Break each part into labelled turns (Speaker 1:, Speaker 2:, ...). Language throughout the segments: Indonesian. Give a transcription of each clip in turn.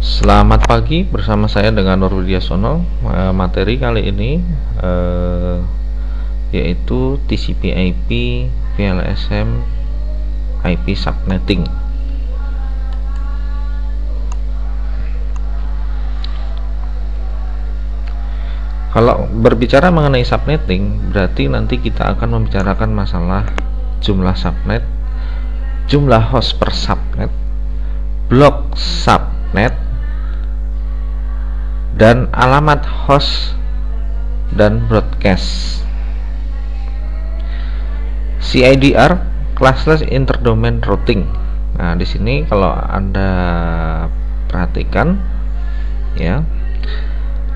Speaker 1: Selamat pagi, bersama saya dengan Nur Widyasono. Materi kali ini yaitu TCP/IP, VLSM, IP subnetting. Kalau berbicara mengenai subnetting, berarti nanti kita akan membicarakan masalah jumlah subnet, jumlah host per subnet, blok subnet, dan alamat host dan broadcast. CIDR, classless interdomain routing. Nah, di sini kalau Anda perhatikan ya,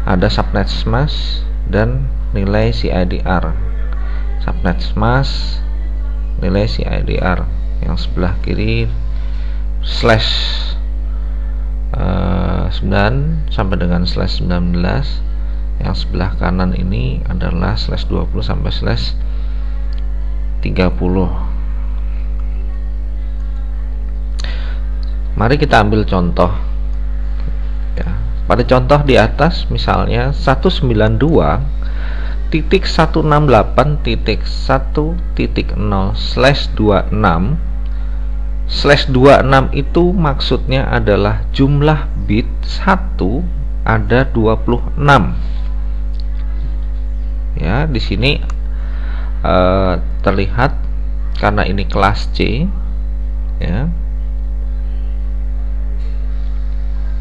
Speaker 1: ada subnet mask dan nilai CIDR. Subnet mask, nilai CIDR yang sebelah kiri slash 9 sampai dengan slash 19, yang sebelah kanan ini adalah slash 20 sampai slash 30. Mari kita ambil contoh ya. Pada contoh di atas misalnya 192.1.1.0/26/26 itu maksudnya adalah jumlah bit 1 ada 26 ya. Di sini terlihat karena ini kelas C ya,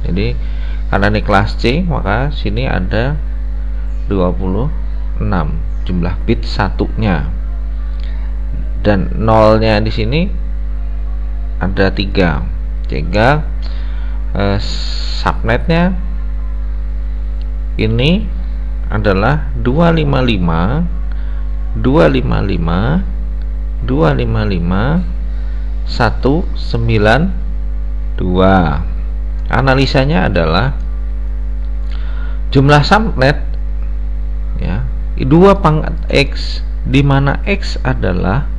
Speaker 1: jadi karena ini kelas C maka sini ada 26 jumlah bit satunya, dan nolnya di sini ada 3 sehingga subnetnya ini adalah 255.255.192. Analisanya adalah jumlah subnet ya, 2 pangkat X, di mana X adalah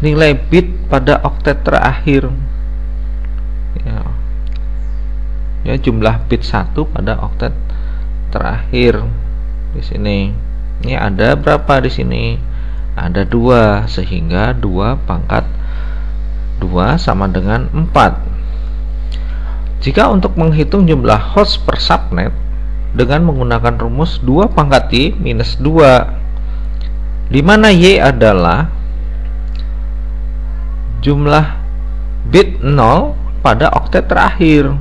Speaker 1: nilai bit pada oktet terakhir ya, jumlah bit 1 pada oktet terakhir. Di sini ini ada berapa? Di sini ada 2, sehingga 2 pangkat 2 sama dengan 4. Jika untuk menghitung jumlah host per subnet dengan menggunakan rumus 2 pangkat Y minus 2, di mana Y adalah jumlah bit 0 pada oktet terakhir.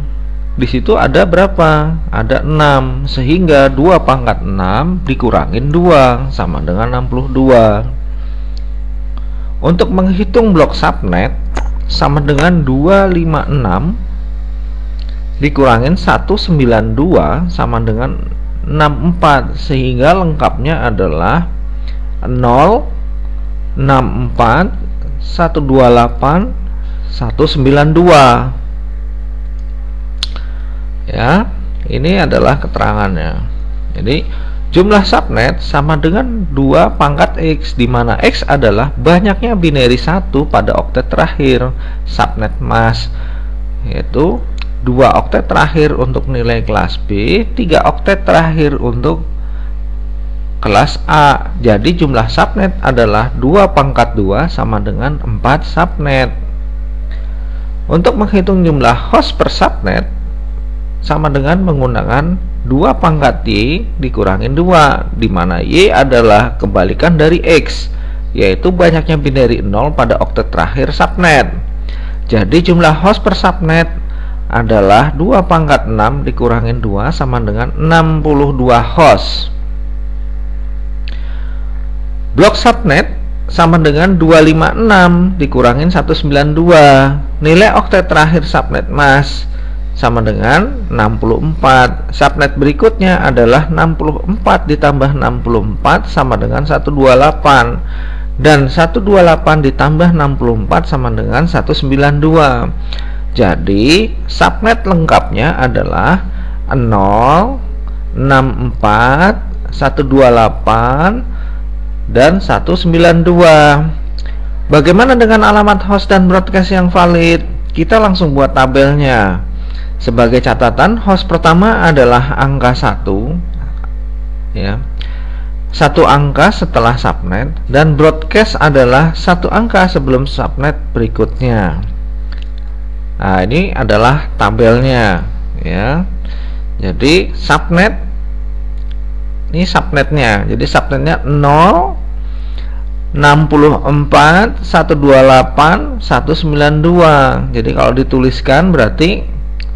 Speaker 1: Di situ ada berapa? Ada 6, sehingga 2 pangkat 6 dikurangin 2 sama dengan 62. Untuk menghitung blok subnet sama dengan 256 dikurangin 192 sama dengan 64, sehingga lengkapnya adalah 0, 64, 128, 192 ya. Ini adalah keterangannya. Jadi jumlah subnet sama dengan 2 pangkat X, di mana X adalah banyaknya binary 1 pada oktet terakhir subnet mask, yaitu 2 oktet terakhir untuk nilai kelas B, 3 oktet terakhir untuk kelas A. Jadi jumlah subnet adalah 2 pangkat 2 sama dengan 4 subnet. Untuk menghitung jumlah host per subnet sama dengan menggunakan 2 pangkat Y dikurangin 2, di mana Y adalah kebalikan dari X, yaitu banyaknya binary 0 pada oktet terakhir subnet. Jadi jumlah host per subnet adalah 2 pangkat 6 dikurangin 2 sama dengan 62 host. Blok subnet sama dengan 256 dikurangin 192. Nilai oktet terakhir subnet mask sama dengan 64. Subnet berikutnya adalah 64 ditambah 64 sama dengan 128, dan 128 ditambah 64 sama dengan 192. Jadi subnet lengkapnya adalah 0, 64, 128 dan 192. Bagaimana dengan alamat host dan broadcast yang valid? kita langsung buat tabelnya. Sebagai catatan, host pertama adalah angka 1, ya, 1 angka setelah subnet, dan broadcast adalah 1 angka sebelum subnet berikutnya. Nah, ini adalah tabelnya, ya. Jadi subnet, ini subnetnya. Jadi subnetnya 0 64 128 192. Jadi kalau dituliskan berarti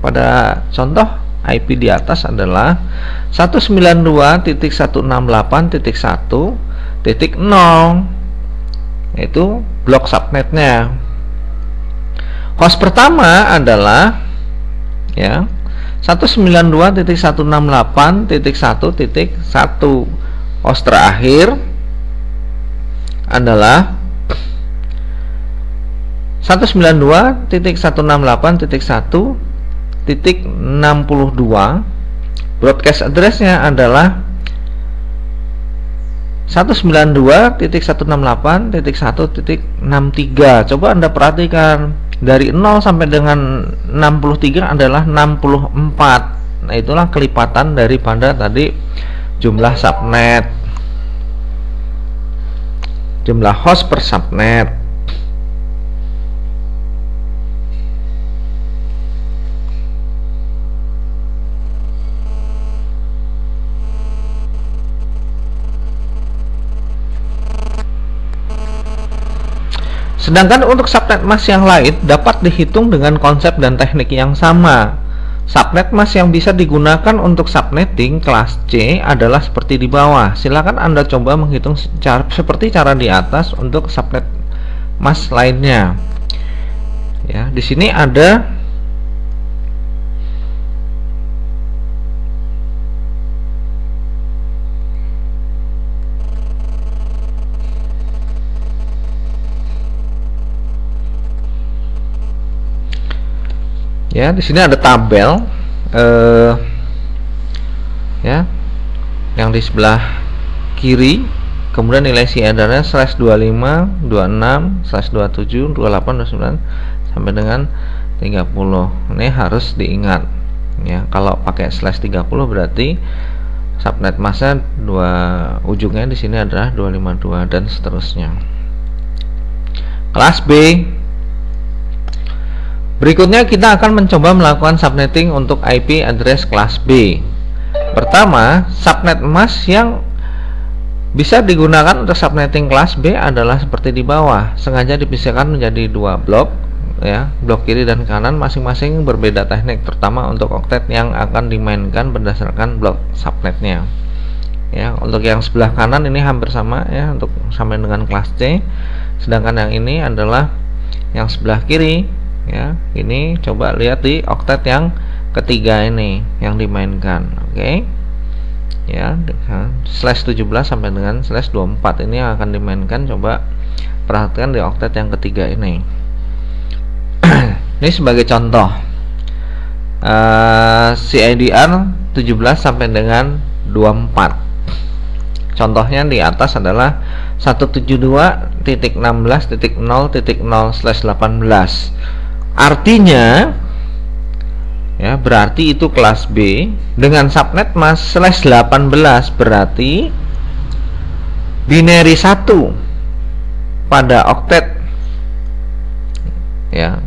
Speaker 1: pada contoh IP di atas adalah 192.168.1.0, yaitu blok subnetnya. Host pertama adalah, ya, 192.168.1.1. Host terakhir adalah 192.168.1.62. Broadcast addressnya adalah 192.168.1.63. Coba Anda perhatikan, dari 0 sampai dengan 63 adalah 64. Nah, itulah kelipatan daripada tadi jumlah subnet, jumlah host per subnet. Sedangkan untuk subnet mask yang lain dapat dihitung dengan konsep dan teknik yang sama. Subnet mask yang bisa digunakan untuk subnetting kelas C adalah seperti di bawah. Silakan Anda coba menghitung seperti cara di atas untuk subnet mask lainnya. Ya, di sini ada ya, di sini ada tabel, ya, yang di sebelah kiri, kemudian nilai CADR-nya /25, 26, /27, 28, 29 sampai dengan 30. Ini harus diingat, ya. Kalau pakai /30 berarti subnet masknya dua ujungnya di sini adalah 252 dan seterusnya. Kelas B. Berikutnya kita akan mencoba melakukan subnetting untuk IP address kelas B. Pertama, subnet mask yang bisa digunakan untuk subnetting kelas B adalah seperti di bawah. Sengaja dipisahkan menjadi 2 blok, ya, blok kiri dan kanan masing-masing berbeda teknik, terutama untuk oktet yang akan dimainkan berdasarkan blok subnetnya. Ya, untuk yang sebelah kanan ini hampir sama, ya, untuk sampai dengan kelas C. Sedangkan yang ini adalah yang sebelah kiri. Ya, ini coba lihat di oktet yang ketiga ini yang dimainkan. Oke. Ya, /17 sampai dengan /24 ini yang akan dimainkan. Coba perhatikan di oktet yang ketiga ini. Ini sebagai contoh, CADR 17 sampai dengan 24. Contohnya di atas adalah 172.16.0.0/18. Artinya, ya, berarti itu kelas B dengan subnet mask /18, berarti binary 1 pada oktet, ya,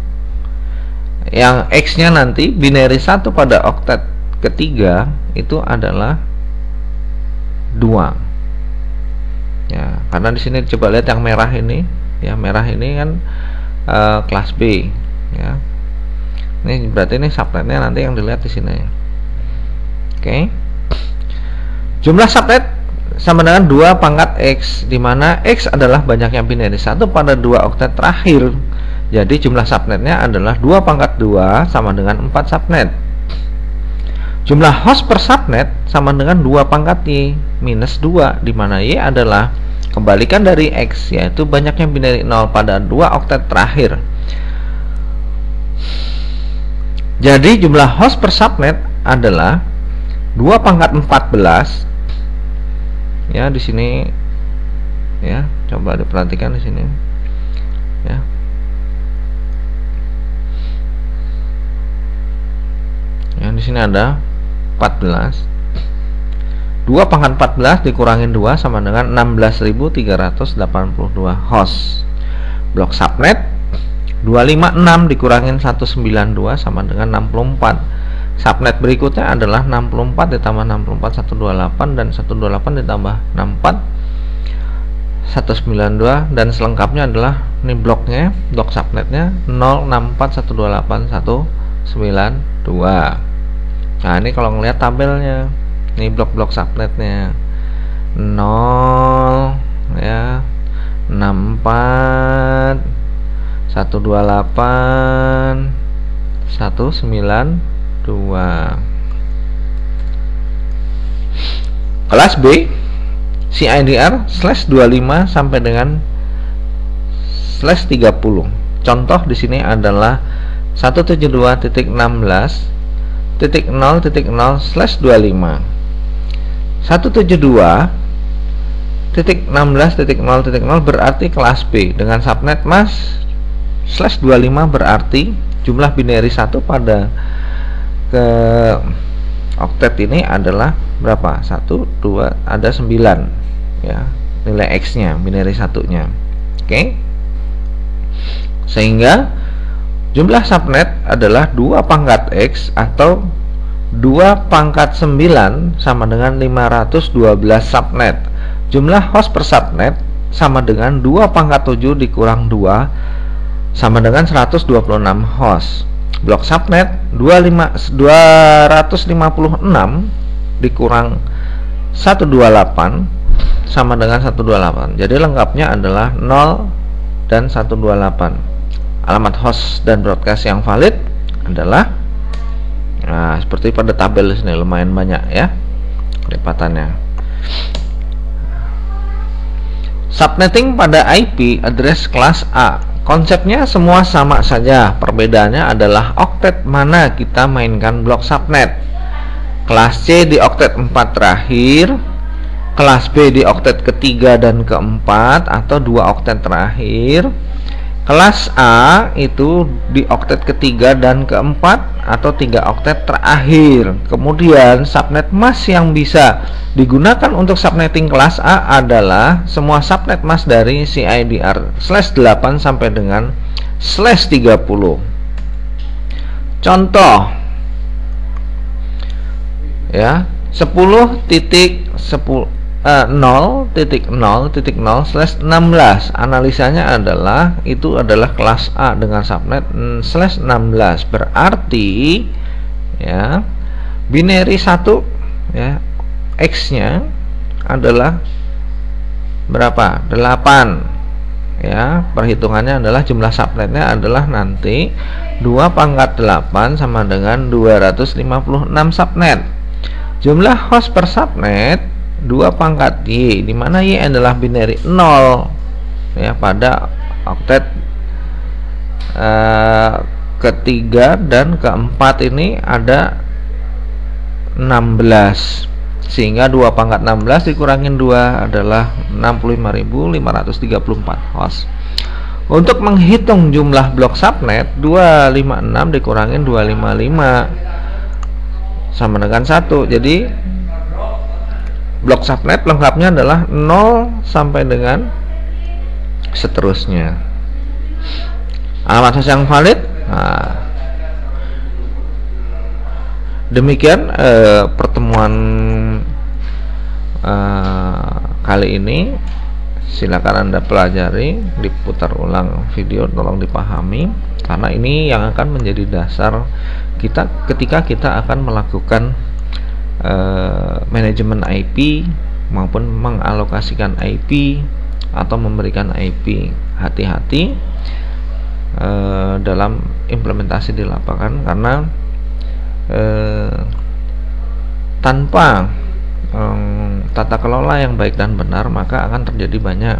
Speaker 1: yang X nya nanti binary 1 pada oktet ketiga itu adalah 2, ya, karena di sini coba lihat yang merah ini, ya, merah ini kan kelas B, ya. Ini berarti ini subnetnya nanti yang dilihat di sini. Oke. Jumlah subnet sama dengan 2 pangkat X, di mana X adalah banyaknya binary 1 pada 2 oktet terakhir. Jadi jumlah subnetnya adalah 2 pangkat 2 sama dengan 4 subnet. Jumlah host per subnet sama dengan 2 pangkat Y minus 2, di mana Y adalah kebalikan dari X, yaitu banyaknya binary 0 pada 2 oktet terakhir. Jadi jumlah host per subnet adalah 2 pangkat 14. Ya, di sini, ya, coba diperhatikan di sini. Ya. sini ada 14. 2 pangkat 14 dikurangin 2 sama dengan 16.382 host. Blok subnet 256 dikurangin 192 sama dengan 64. Subnet berikutnya adalah 64 ditambah 64 128 dan 128 ditambah 64 192, dan selengkapnya adalah ini bloknya, blok subnetnya 064181192. Nah, ini kalau ngelihat tabelnya, ini blok-blok subnetnya 0 ya, 64 128 192. Kelas B CIDR /25 sampai dengan /30. Contoh di sini adalah 172.16.0.0/25. 172.16.0.0 berarti kelas B dengan subnet mas /25 berarti jumlah binary 1 pada ke oktet ini adalah berapa? 1, 2, ada 9 ya, nilai X nya, binary 1 nya. Oke, sehingga jumlah subnet adalah 2 pangkat X atau 2 pangkat 9 sama dengan 512 subnet. Jumlah host per subnet sama dengan 2 pangkat 7 dikurang 2 sama dengan 126 host. Blok subnet 256 dikurang 128 sama dengan 128. Jadi lengkapnya adalah 0 dan 128. Alamat host dan broadcast yang valid adalah, nah, seperti pada tabel sini, lumayan banyak ya lipatannya. Subnetting pada IP address kelas A. Konsepnya semua sama saja, perbedaannya adalah oktet mana kita mainkan blok subnet. Kelas C di oktet 4 terakhir, kelas B di oktet ketiga dan keempat atau 2 oktet terakhir. Kelas A itu di oktet ketiga dan keempat atau 3 oktet terakhir. Kemudian subnet mask yang bisa digunakan untuk subnetting kelas A adalah semua subnet mask dari CIDR /8 sampai dengan /30. Contoh ya, 10.0.0/16. Analisanya adalah itu adalah kelas A dengan subnet /16, berarti ya binary 1 ya, X nya adalah berapa? 8 ya. Perhitungannya adalah jumlah subnetnya adalah nanti 2 pangkat 8 sama dengan 256 subnet. Jumlah host per subnet 2 pangkat Y, dimana Y adalah binary 0 ya, pada oktet ketiga dan keempat ini ada 16, sehingga 2 pangkat 16 dikurangin 2 adalah 65.534 host. Untuk menghitung jumlah blok subnet 256 dikurangin 255 sama dengan 1. Jadi blok subnet lengkapnya adalah 0 sampai dengan seterusnya. Alamat host yang valid. Nah, demikian pertemuan kali ini. Silakan Anda pelajari, diputar ulang video, tolong dipahami, karena ini yang akan menjadi dasar kita ketika kita akan melakukan manajemen IP maupun mengalokasikan IP atau memberikan IP. Hati-hati dalam implementasi di lapangan, karena tanpa tata kelola yang baik dan benar maka akan terjadi banyak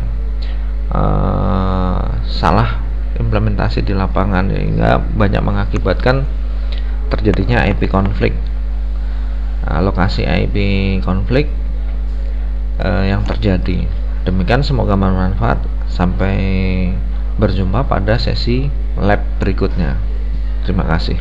Speaker 1: salah implementasi di lapangan, sehingga banyak mengakibatkan terjadinya IP konflik, alokasi IP konflik yang terjadi. Demikian, semoga bermanfaat. Sampai berjumpa pada sesi lab berikutnya. Terima kasih.